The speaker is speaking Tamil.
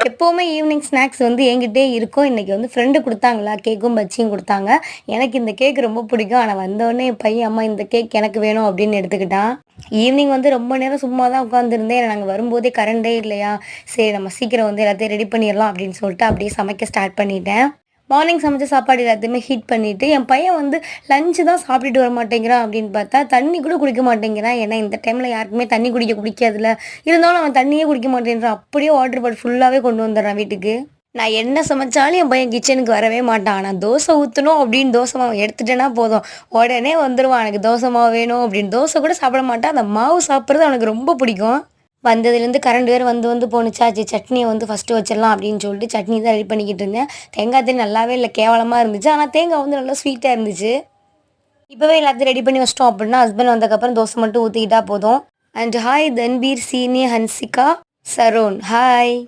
எப்போவுமே ஈவினிங் ஸ்நாக்ஸ் வந்து என்கிட்டயே இருக்கும். இன்னைக்கு வந்து ஃப்ரெண்டு குடுத்தாங்களா, கேக்கும் பஜ்ஜியும் குடுத்தாங்க. எனக்கு இந்த கேக் ரொம்ப பிடிக்கும். ஆனா வந்தோனே என் பையன், "அம்மா இந்த கேக் எனக்கு வேணும்" அப்படின்னு எடுத்துக்கிட்டான். ஈவினிங் வந்து ரொம்ப நேரம் சும்மா தான் உட்காந்துருந்தேன். நாங்க வரும்போதே கரண்டே இல்லையா, சரி நம்ம சீக்கிரம் வந்து எல்லாத்தையும் ரெடி பண்ணிறலாம் அப்படின்னு சொல்லிட்டு அப்படியே சமைக்க ஸ்டார்ட் பண்ணிட்டேன். மார்னிங் சமைச்ச சாப்பாடு எல்லாத்தையுமே ஹீட் பண்ணிட்டு, என் பையன் வந்து லஞ்ச் தான் சாப்பிட்டுட்டு வரமாட்டேங்கிறான் அப்படின்னு பார்த்தா, தண்ணி கூட குடிக்க மாட்டேங்கிறான். ஏன்னா இந்த டைம்ல யாருக்குமே தண்ணி குடிக்க பிடிக்காதுல்ல. இருந்தாலும் அவன் தண்ணியே குடிக்க மாட்டேன்றான். அப்படியே வாட்டர் பாட்டில் ஃபுல்லாவே கொண்டு வந்துடுறான் வீட்டுக்கு. நான் என்ன சமைச்சாலும் என் பையன் கிச்சனுக்கு வரவே மாட்டான். ஆனா தோசை ஊத்தணும் அப்படின்னு தோசை மாவு எடுத்துட்டேன்னா போதும், உடனே வந்துருவான். எனக்கு தோசை மாவு வேணும் அப்படின்னு. தோசை கூட சாப்பிட மாட்டான். அந்த மாவு சாப்பிடுறது அவனுக்கு ரொம்ப பிடிக்கும். வந்ததுலேருந்து கரண்ட் வேற வந்து வந்து போணுச்சா, சரி சட்னிய வந்து ஃபர்ஸ்ட்டு வச்சிடலாம் அப்படின்னு சொல்லிட்டு சட்னி தான் ரெடி பண்ணிக்கிட்டு இருந்தேன். தேங்காய் தண்ணி நல்லாவே இல்ல, கேவலமா இருந்துச்சு. ஆனா தேங்காய் வந்து நல்லா ஸ்வீட்டா இருந்துச்சு. இப்பவே எல்லாத்தையும் ரெடி பண்ணி வச்சுட்டோம் அப்படின்னா, ஹஸ்பண்ட் வந்ததுக்கப்புறம் தோசை மட்டும் ஊத்திக்கிட்டா போதும். அண்ட் ஹாய் தன்வீர், சீனி, ஹன்சிகா, சரோன். ஹாய்.